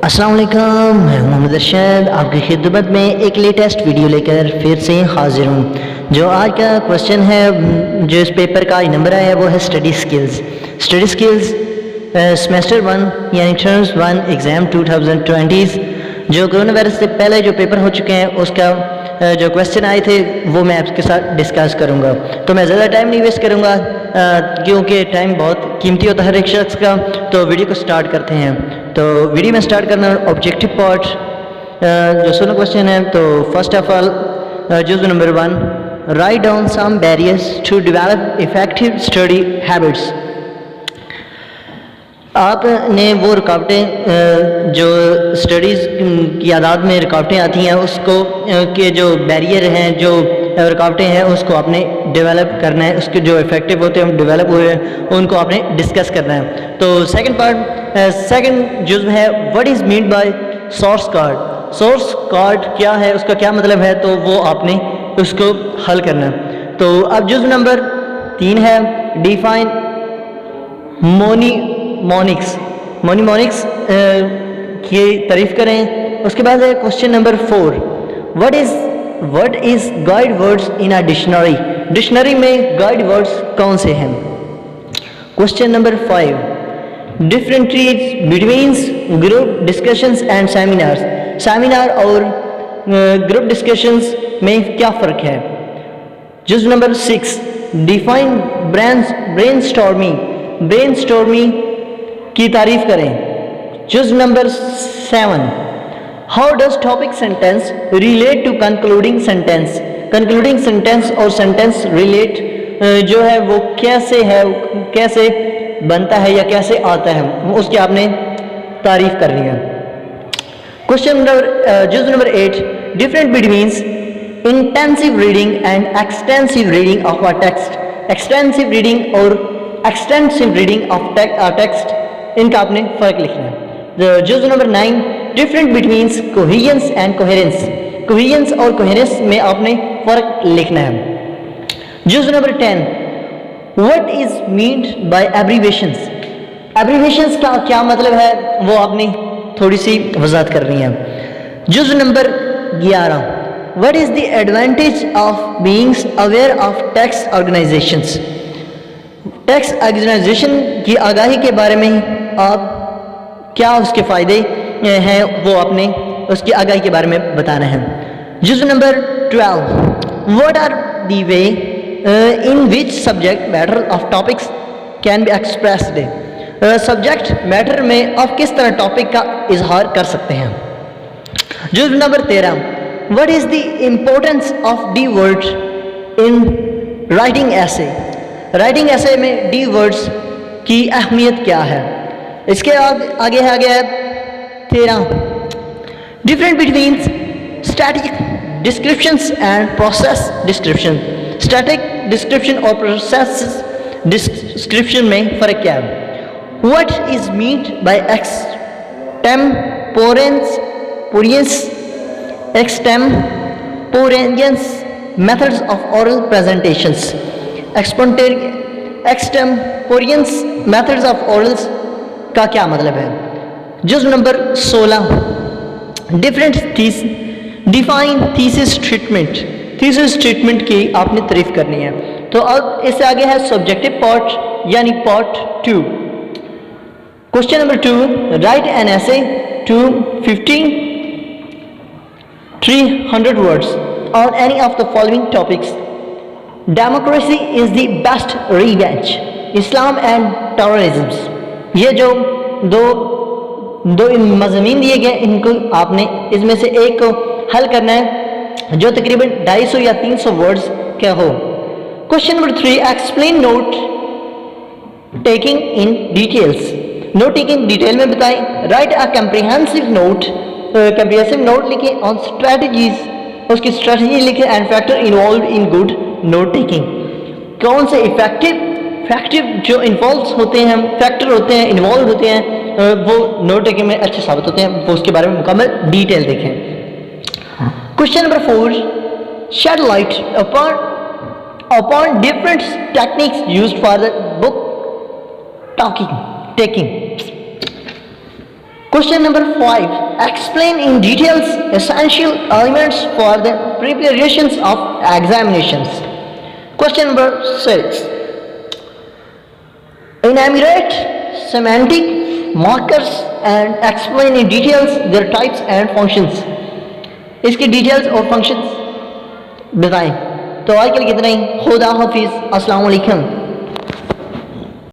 अस्सलाम वालेकुम, मैं हूं मोहम्मद अरशद आपकी खिदमत में एक लेटेस्ट वीडियो लेकर फिर से हाजिर हूं। जो आज का क्वेश्चन है, जो इस पेपर का नंबर आया है वो है study skills. Study skills semester 1 यानी टर्म्स 1 एग्ज़ाम 2020 जो कोरोना वायरस से पहले जो पेपर हो चुके हैं उसका जो क्वेश्चन आए थे वो मैं आपके साथ डिस्कस करूंगा। तो मैं ज़्यादा टाइम नहीं वेस्ट करूंगा क्योंकि टाइम बहुत कीमती होता है हर एक शख्स का। तो वीडियो को स्टार्ट करते हैं। तो वीडियो में स्टार्ट करना ऑब्जेक्टिव पार्ट जो सोलह क्वेश्चन है। तो फर्स्ट ऑफ ऑल जुज़ number 1, write down some barriers to develop effective study habits. आपने वो रुकावटें जो स्टडीज़ की आदात में रुकावटें आती हैं उसको के जो बैरियर हैं, जो रुकावटें हैं उसको आपने डेवलप करना है। उसके जो इफेक्टिव होते हैं डेवलप हुए हैं उनको आपने डिस्कस करना है। तो सेकंड पार्ट, सेकंड जुज़ है what is mean by source card. Source card क्या है, उसका क्या मतलब है, तो वो आपने उसको हल करना है। तो अब जुज़ नंबर 3 है डिफाइन मोनीमोनिक्स की तारीफ करें। उसके बाद है question number 4, what is guide words in a dictionary. Dictionary में गाइड वर्ड्स कौन से हैं। Question number 5, differentiate between group discussions and seminars. Seminar और ग्रुप डिस्कशंस में क्या फ़र्क है। जुज़ नंबर 6, डिफाइन ब्रेनस्टॉर्मिंग की तारीफ करें। जुज़ number 7, how does topic sentence relate to concluding sentence. Concluding sentence और सेंटेंस रिलेट जो है वो कैसे बनता है या कैसे आता है, उसकी आपने तारीफ करनी है। क्वेश्चन नंबर जुज़ number 8, different between intensive reading and extensive reading of a text. Extensive reading और एक्सटेंसिव रीडिंग ऑफ टेक्स्ट, इनका आपने फ़र्क लिखना है। जुज़ number 9, different between coherence and coherence. Coherence और कोहेरेंस में आपने फ़र्क लिखना है। जुज़ number 10, what is meant by abbreviations. Abbreviations का क्या मतलब है वो आपने थोड़ी सी वजाहत करनी है। जुज़ number 11, what is the advantage of being aware of tax organizations. Tax organization की आगाही के बारे में आप क्या उसके फ़ायदे हैं वो आपने उसकी आगाही के बारे में बताना है। जुज़ number 12, what are the ways in which subject matter of topics can be expressed. Subject matter में आप किस तरह टॉपिक का इजहार कर सकते हैं। जुज़ number 13, what is the importance of the word in writing essay. Writing essay में डी वर्ड्स की अहमियत क्या है। इसके आगे है 13, different between static descriptions and process description. Static description और प्रोसेस डिस्क्रिप्शन में फ़र्क क्या है। What is meant by extemporaneous methods of oral presentations. Extemporaneous methods of orals का क्या मतलब है। जुज़ number 16, define thesis treatment. Thesis treatment की आपने तारीफ करनी है। तो अब इससे आगे है सब्जेक्टिव पार्ट यानी part 2। Question number 2, write an essay to 300 words on any of the following topics. Democracy is the best revenge, Islam and terrorism. ये जो दो मज़ामीन दिए गए इनको आपने इसमें से एक को हल करना है जो तकरीबन 250 या 300 वर्ड्स का हो। Question number 3, explain note taking in details. Note taking detail में बताएं। राइट अ कंप्रिहेंसिव नोट लिखें ऑन स्ट्रेटजीज, उसकी स्ट्रेटजी लिखें and factor involve in good note taking. कौन से इफेक्टिव जो इन्वॉल्व होते हैं, फैक्टर होते हैं, इन्वॉल्व होते हैं, वो नोट टेकिंग में अच्छे साबित होते हैं, वो उसके बारे में मुकम्मल डिटेल देखें। Question number 4, shed light upon different techniques used for the book taking. Question number 5. Explain in details essential elements for the preparations of examinations. Question number 6. Enumerate semantic markers and explain in details their types and functions. इसकी details और functions बताएं. तो आज के लिए कितना ही. खुदा हाफिज़. अस्सलाम वालेकुम.